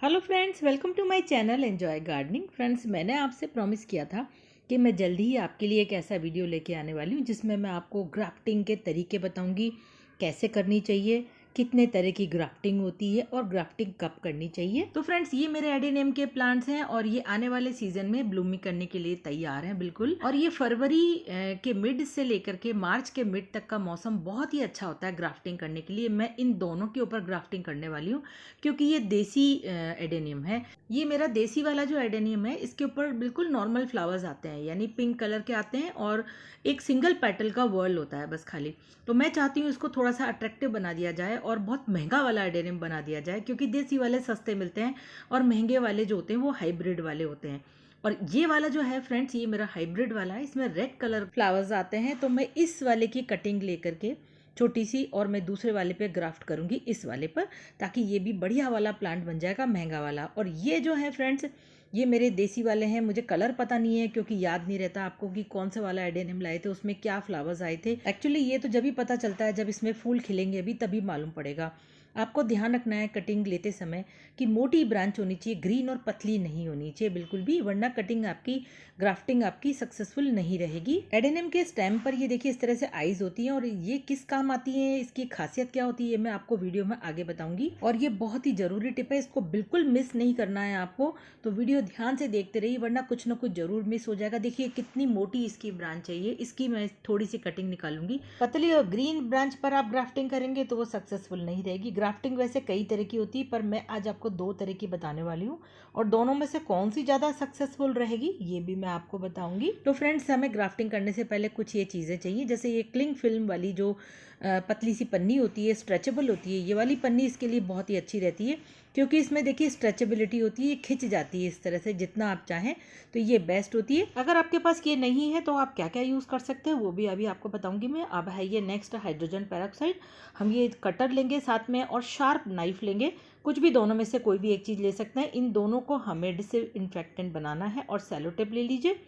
Hello friends, welcome to my channel enjoy gardening. Friends, मैंने आपसे promise किया था कि मैं जल्दी ही आपके लिए एक ऐसा वीडियो लेके आने वाली हूँ जिसमें मैं आपको ग्राफ्टिंग के तरीके बताऊंगी, कैसे करनी चाहिए, कितने तरह की ग्राफ्टिंग होती है और ग्राफ्टिंग कब करनी चाहिए। तो फ्रेंड्स, ये मेरे एडेनियम के प्लांट्स हैं और ये आने वाले सीजन में ब्लूमिंग करने के लिए तैयार हैं बिल्कुल। और ये फरवरी के मिड से लेकर के मार्च के मिड तक का मौसम बहुत ही अच्छा होता है ग्राफ्टिंग करने के लिए। मैं इन दोनों के ऊपर ग्राफ्टिंग करने वाली हूँ क्योंकि ये देसी एडेनियम है। ये मेरा देसी वाला जो एडेनियम है, इसके ऊपर बिल्कुल नॉर्मल फ्लावर्स आते हैं, यानी पिंक कलर के आते हैं और एक सिंगल पेटल का वर्ल होता है बस खाली। तो मैं चाहती हूँ इसको थोड़ा सा अट्रैक्टिव बना दिया जाए और बहुत महंगा वाला एडेनियम बना दिया जाए, क्योंकि देसी वाले सस्ते मिलते हैं और महंगे वाले जो होते हैं वो हाइब्रिड वाले होते हैं। और ये वाला जो है फ्रेंड्स, ये मेरा हाइब्रिड वाला है, इसमें रेड कलर फ्लावर्स आते हैं। तो मैं इस वाले की कटिंग लेकर के छोटी सी और मैं दूसरे वाले पे ग्राफ्ट करूंगी इस वाले पर, ताकि ये भी बढ़िया वाला प्लांट बन जाएगा, महंगा वाला। और ये जो है फ्रेंड्स, ये मेरे देसी वाले हैं। मुझे कलर पता नहीं है क्योंकि याद नहीं रहता आपको कि कौन सा वाला एडेनियम लाए थे, उसमें क्या फ्लावर्स आए थे। एक्चुअली ये तो जब भी पता चलता है जब इसमें फूल खिलेंगे, अभी तभी मालूम पड़ेगा। आपको ध्यान रखना है कटिंग लेते समय कि मोटी ब्रांच होनी चाहिए, ग्रीन और पतली नहीं होनी चाहिए बिल्कुल भी, वरना कटिंग आपकी, ग्राफ्टिंग आपकी सक्सेसफुल नहीं रहेगी। एडेनियम के स्टेम पर ये देखिए इस तरह से आईज होती हैं और ये किस काम आती है, इसकी खासियत क्या होती है, मैं आपको वीडियो में आगे बताऊंगी। और ये बहुत ही जरूरी टिप है, इसको बिल्कुल मिस नहीं करना है आपको। तो वीडियो ध्यान से देखते रहिए, वरना कुछ ना कुछ जरूर मिस हो जाएगा। देखिए कितनी मोटी इसकी ब्रांच चाहिए, इसकी मैं थोड़ी सी कटिंग निकालूंगी। पतली और ग्रीन ब्रांच पर आप ग्राफ्टिंग करेंगे तो वो सक्सेसफुल नहीं रहेगी। ग्राफ्टिंग वैसे कई तरह की होती है, पर मैं आज आपको दो तरह की बताने वाली हूँ और दोनों में से कौन सी ज़्यादा सक्सेसफुल रहेगी ये भी मैं आपको बताऊंगी। तो फ्रेंड्स, हमें ग्राफ्टिंग करने से पहले कुछ ये चीज़ें चाहिए, जैसे ये क्लिंग फिल्म वाली जो पतली सी पन्नी होती है, स्ट्रेचेबल होती है। ये वाली पन्नी इसके लिए बहुत ही अच्छी रहती है क्योंकि इसमें देखिए स्ट्रेचेबिलिटी होती है, ये खिंच जाती है इस तरह से जितना आप चाहें, तो ये बेस्ट होती है। अगर आपके पास ये नहीं है तो आप क्या क्या यूज़ कर सकते हैं वो भी अभी आपको बताऊंगी मैं। अब है ये नेक्स्ट हाइड्रोजन पेरोक्साइड। हम ये कटर लेंगे साथ में और शार्प नाइफ लेंगे, कुछ भी दोनों में से कोई भी एक चीज़ ले सकते हैं। इन दोनों को हमें डिसइंफेक्टेंट बनाना है। और सेलो टेप ले लीजिए।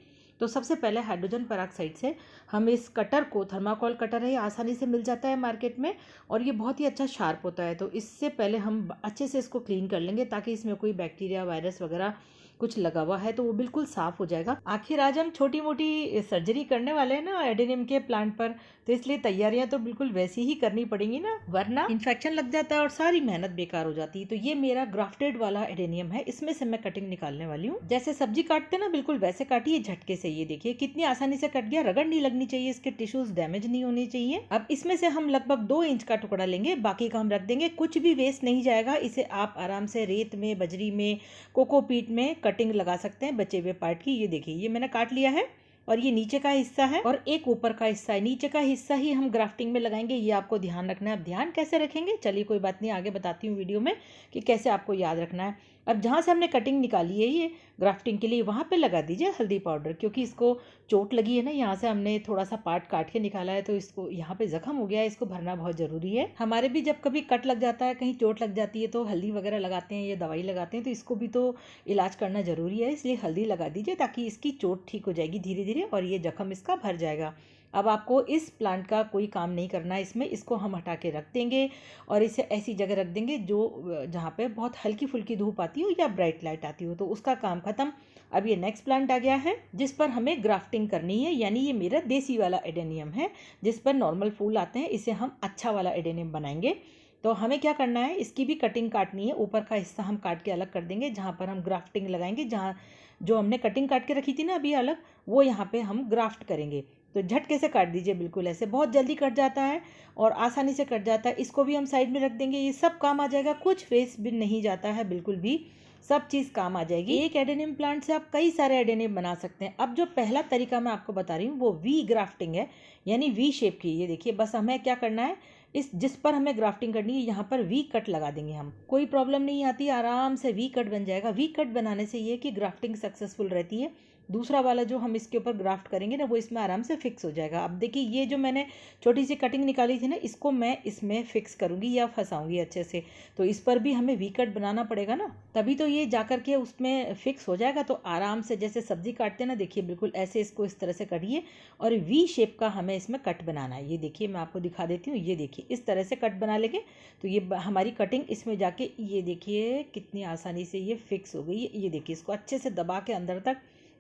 तो सबसे पहले हाइड्रोजन पेरोक्साइड से हम इस कटर को, थर्माकोल कटर है, ये आसानी से मिल जाता है मार्केट में और ये बहुत ही अच्छा शार्प होता है। तो इससे पहले हम अच्छे से इसको क्लीन कर लेंगे ताकि इसमें कोई बैक्टीरिया, वायरस वगैरह कुछ लगा हुआ है तो वो बिल्कुल साफ हो जाएगा। आखिर आज हम छोटी मोटी सर्जरी करने वाले हैं ना एडेनियम के प्लांट पर, तो इसलिए तैयारियां तो बिल्कुल वैसी ही करनी पड़ेंगी ना, वरना इन्फेक्शन लग जाता है और सारी मेहनत बेकार हो जाती है। तो ये मेरा ग्राफ्टेड वाला एडेनियम है, इसमें से मैं कटिंग निकालने वाली हूँ। जैसे सब्जी काटते ना बिल्कुल वैसे काटिए झटके से। ये देखिए कितनी आसानी से कट गया, रगड़ नहीं लगनी चाहिए, इसके टिश्यूज डैमेज नहीं होने चाहिए। अब इसमें से हम लगभग 2 इंच का टुकड़ा लेंगे, बाकी का हम रख देंगे, कुछ भी वेस्ट नहीं जाएगा। इसे आप आराम से रेत में, बजरी में, कोकोपीट में कटिंग लगा सकते हैं बचे हुए पार्ट की। ये देखिए ये मैंने काट लिया है और ये नीचे का हिस्सा है और एक ऊपर का हिस्सा है। नीचे का हिस्सा ही हम ग्राफ्टिंग में लगाएंगे, ये आपको ध्यान रखना है। अब ध्यान कैसे रखेंगे, चलिए कोई बात नहीं, आगे बताती हूँ वीडियो में कि कैसे आपको याद रखना है। अब जहाँ से हमने कटिंग निकाली है ये ग्राफ्टिंग के लिए, वहाँ पे लगा दीजिए हल्दी पाउडर, क्योंकि इसको चोट लगी है ना, यहाँ से हमने थोड़ा सा पार्ट काट के निकाला है तो इसको यहाँ पे जख्म हो गया है, इसको भरना बहुत ज़रूरी है। हमारे भी जब कभी कट लग जाता है, कहीं चोट लग जाती है तो हल्दी वगैरह लगाते हैं या दवाई लगाते हैं, तो इसको भी तो इलाज करना ज़रूरी है, इसलिए हल्दी लगा दीजिए ताकि इसकी चोट ठीक हो जाएगी धीरे धीरे और ये जख्म इसका भर जाएगा। अब आपको इस प्लांट का कोई काम नहीं करना है इसमें, इसको हम हटा के रख देंगे और इसे ऐसी जगह रख देंगे जो जहाँ पे बहुत हल्की फुल्की धूप आती हो या ब्राइट लाइट आती हो, तो उसका काम खत्म। अब ये नेक्स्ट प्लांट आ गया है जिस पर हमें ग्राफ्टिंग करनी है, यानी ये मेरा देसी वाला एडेनियम है जिस पर नॉर्मल फूल आते हैं, इसे हम अच्छा वाला एडेनियम बनाएंगे। तो हमें क्या करना है, इसकी भी कटिंग काटनी है। ऊपर का हिस्सा हम काट के अलग कर देंगे, जहाँ पर हम ग्राफ्टिंग लगाएंगे, जहाँ जो हमने कटिंग काट के रखी थी ना अभी अलग, वो यहाँ पे हम ग्राफ्ट करेंगे। तो झटके से काट दीजिए बिल्कुल ऐसे, बहुत जल्दी कट जाता है और आसानी से कट जाता है। इसको भी हम साइड में रख देंगे, ये सब काम आ जाएगा, कुछ वेस्ट भी नहीं जाता है बिल्कुल भी, सब चीज़ काम आ जाएगी। एक एडेनियम प्लांट से आप कई सारे एडेनियम बना सकते हैं। अब जो पहला तरीका मैं आपको बता रही हूँ वो वी ग्राफ्टिंग है, यानी वी शेप की। ये देखिए बस हमें क्या करना है, इस जिस पर हमें ग्राफ्टिंग करनी है यहाँ पर वी कट लगा देंगे हम, कोई प्रॉब्लम नहीं आती, आराम से वी कट बन जाएगा। वी कट बनाने से ये कि ग्राफ्टिंग सक्सेसफुल रहती है, दूसरा वाला जो हम इसके ऊपर ग्राफ्ट करेंगे ना वो इसमें आराम से फिक्स हो जाएगा। अब देखिए ये जो मैंने छोटी सी कटिंग निकाली थी ना, इसको मैं इसमें फिक्स करूँगी या फंसाऊँगी अच्छे से। तो इस पर भी हमें वी कट बनाना पड़ेगा ना, तभी तो ये जा कर के उसमें फिक्स हो जाएगा। तो आराम से जैसे सब्जी काटते हैं ना, देखिए बिल्कुल ऐसे इसको इस तरह से कटिए और वी शेप का हमें इसमें कट बनाना है। ये देखिए मैं आपको दिखा देती हूँ, ये देखिए इस तरह से कट बना लेंगे तो ये हमारी कटिंग इसमें जाके ये देखिए कितनी आसानी से ये फिक्स हो गई है। ये देखिए इसको अच्छे से दबा के अंदर तक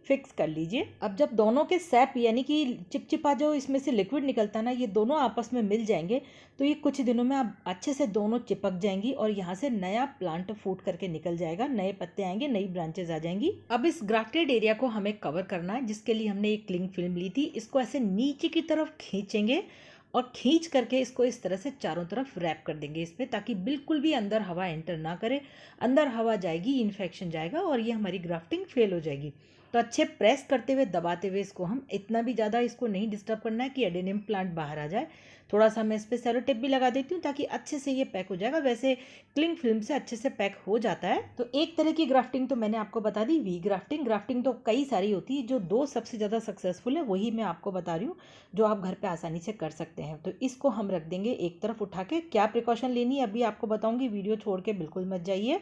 फिक्स कर लीजिए। अब जब दोनों के सैप यानी कि चिपचिपा जो इसमें से लिक्विड निकलता है ना, ये दोनों आपस में मिल जाएंगे तो ये कुछ दिनों में अब अच्छे से दोनों चिपक जाएंगी और यहाँ से नया प्लांट फूट करके निकल जाएगा, नए पत्ते आएंगे, नई ब्रांचेस आ जाएंगी। अब इस ग्राफ्टेड एरिया को हमें कवर करना है, जिसके लिए हमने एक क्लिंग फिल्म ली थी। इसको ऐसे नीचे की तरफ खींचेंगे और खींच करके इसको इस तरह से चारों तरफ रैप कर देंगे इस पर, ताकि बिल्कुल भी अंदर हवा एंटर ना करे। अंदर हवा जाएगी, इन्फेक्शन जाएगा और ये हमारी ग्राफ्टिंग फेल हो जाएगी। तो अच्छे प्रेस करते हुए दबाते हुए इसको हम, इतना भी ज़्यादा इसको नहीं डिस्टर्ब करना है कि एडेनियम प्लांट बाहर आ जाए। थोड़ा सा मैं इस पर सेलो टेप भी लगा देती हूँ ताकि अच्छे से ये पैक हो जाएगा। वैसे क्लिंग फिल्म से अच्छे से पैक हो जाता है। तो एक तरह की ग्राफ्टिंग तो मैंने आपको बता दी, वी ग्राफ्टिंग। ग्राफ्टिंग तो कई सारी होती है, जो दो सबसे ज़्यादा सक्सेसफुल है वही मैं आपको बता रही हूँ, जो आप घर पे आसानी से कर सकते हैं। तो इसको हम रख देंगे एक तरफ उठा के। क्या प्रिकॉशन लेनी है अभी आपको बताऊँगी, वीडियो छोड़ के बिल्कुल मत जाइए।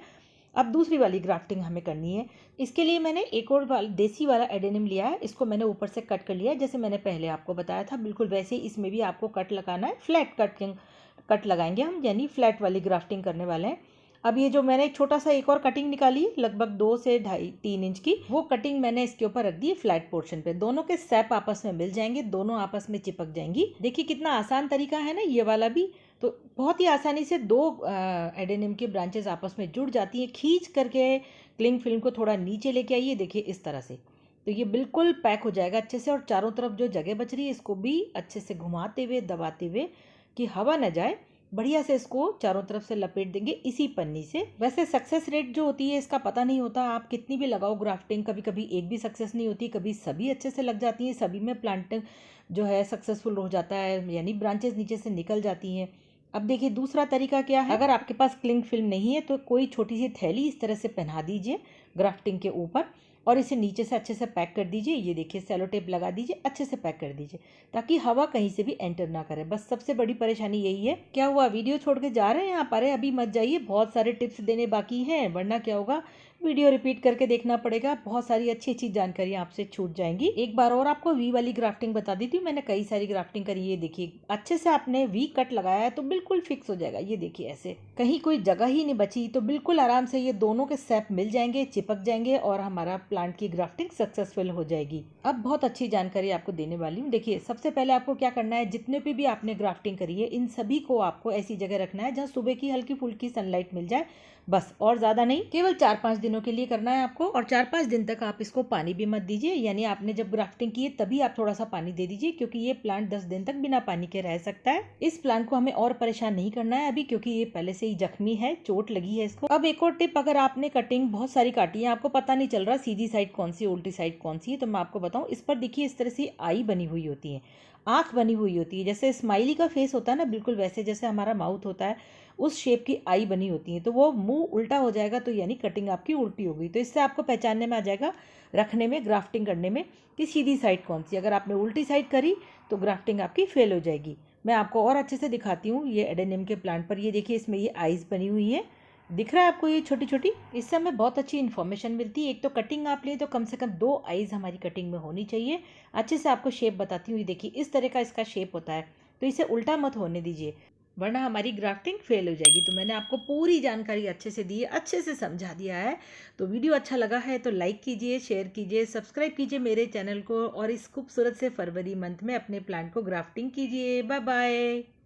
अब दूसरी वाली ग्राफ्टिंग हमें करनी है। इसके लिए मैंने एक और देसी वाला एडेनियम लिया है। इसको मैंने ऊपर से कट कर लिया है, जैसे मैंने पहले आपको बताया था। बिल्कुल वैसे ही इसमें भी आपको कट लगाना है, फ्लैट कट लगाएंगे हम, यानी फ्लैट वाली ग्राफ्टिंग करने वाले हैं। अब ये जो मैंने एक छोटा सा एक और कटिंग निकाली है, लगभग 2 से 2.5-3 इंच की, वो कटिंग मैंने इसके ऊपर रख दी है फ्लैट पोर्शन पे। दोनों के सैप आपस में मिल जाएंगे, दोनों आपस में चिपक जाएंगी। देखिए कितना आसान तरीका है ना ये वाला भी। तो बहुत ही आसानी से दो एडेनियम की ब्रांचेस आपस में जुड़ जाती हैं। खींच करके क्लिंग फिल्म को थोड़ा नीचे लेके आइए, देखिए इस तरह से। तो ये बिल्कुल पैक हो जाएगा अच्छे से। और चारों तरफ जो जगह बच रही है इसको भी अच्छे से घुमाते हुए दबाते हुए कि हवा न जाए, बढ़िया से इसको चारों तरफ से लपेट देंगे इसी पन्नी से। वैसे सक्सेस रेट जो होती है इसका पता नहीं होता, आप कितनी भी लगाओ ग्राफ्टिंग, कभी कभी एक भी सक्सेस नहीं होती, कभी सभी अच्छे से लग जाती हैं, सभी में प्लांटिंग जो है सक्सेसफुल हो जाता है, यानी ब्रांचेस नीचे से निकल जाती हैं। अब देखिए दूसरा तरीका क्या है। अगर आपके पास क्लिंग फिल्म नहीं है तो कोई छोटी सी थैली इस तरह से पहना दीजिए ग्राफ्टिंग के ऊपर और इसे नीचे से अच्छे से पैक कर दीजिए। ये देखिए सेलो टेप लगा दीजिए, अच्छे से पैक कर दीजिए ताकि हवा कहीं से भी एंटर ना करे। बस सबसे बड़ी परेशानी यही है। क्या हुआ, वीडियो छोड़ के जा रहे हैं आप? अरे अभी मत जाइए, बहुत सारे टिप्स देने बाकी हैं, वरना क्या होगा, वीडियो रिपीट करके देखना पड़ेगा। बहुत सारी अच्छी अच्छी जानकारी आपसे छूट जाएंगी। एक बार और आपको वी वाली ग्राफ्टिंग बता देती हूँ। मैंने कई सारी ग्राफ्टिंग करी है। देखिए अच्छे से आपने वी कट लगाया है तो बिल्कुल फिक्स हो जाएगा। ये देखिए ऐसे कहीं कोई जगह ही नहीं बची, तो बिल्कुल आराम से ये दोनों के सैप मिल जाएंगे, चिपक जाएंगे और हमारा प्लांट की ग्राफ्टिंग सक्सेसफुल हो जाएगी। अब बहुत अच्छी जानकारी आपको देने वाली हूँ। देखिए सबसे पहले आपको क्या करना है, जितने पे भी आपने ग्राफ्टिंग करी है इन सभी को आपको ऐसी जगह रखना है जहाँ सुबह की हल्की फुल्की सनलाइट मिल जाए, बस, और ज़्यादा नहीं। केवल 4-5 दिनों के लिए करना है आपको। और 4-5 दिन तक आप इसको पानी भी मत दीजिए, यानी आपने जब ग्राफ्टिंग की है तभी आप थोड़ा सा पानी दे दीजिए, क्योंकि ये प्लांट 10 दिन तक बिना पानी के रह सकता है। इस प्लांट को हमें और परेशान नहीं करना है अभी, क्योंकि ये पहले से ही जख्मी है, चोट लगी है इसको। अब एक और टिप, अगर आपने कटिंग बहुत सारी काटी है, आपको पता नहीं चल रहा सीधी साइड कौन सी उल्टी साइड कौन सी है, तो मैं आपको बताऊँ। इस पर देखिए इस तरह से आई बनी हुई होती है, आंख बनी हुई होती है, जैसे स्माइली का फेस होता है ना, बिल्कुल वैसे जैसे हमारा माउथ होता है उस शेप की आई बनी होती है। तो वो मुंह उल्टा हो जाएगा तो यानी कटिंग आपकी उल्टी हो गई। तो इससे आपको पहचानने में आ जाएगा, रखने में, ग्राफ्टिंग करने में, कि सीधी साइड कौन सी। अगर आपने उल्टी साइड करी तो ग्राफ्टिंग आपकी फेल हो जाएगी। मैं आपको और अच्छे से दिखाती हूँ ये एडेनियम के प्लांट पर। ये देखिए इसमें ये आईज बनी हुई है, दिख रहा है आपको, ये छोटी छोटी। इससे हमें बहुत अच्छी इन्फॉर्मेशन मिलती है। एक तो कटिंग आप ले तो कम से कम 2 आईज हमारी कटिंग में होनी चाहिए। अच्छे से आपको शेप बताती हूँ। ये देखिए इस तरह का इसका शेप होता है, तो इसे उल्टा मत होने दीजिए, वरना हमारी ग्राफ्टिंग फेल हो जाएगी। तो मैंने आपको पूरी जानकारी अच्छे से दी है, अच्छे से समझा दिया है। तो वीडियो अच्छा लगा है तो लाइक कीजिए, शेयर कीजिए, सब्सक्राइब कीजिए मेरे चैनल को, और इस खूबसूरत से फरवरी मंथ में अपने प्लांट को ग्राफ्टिंग कीजिए। Bye bye.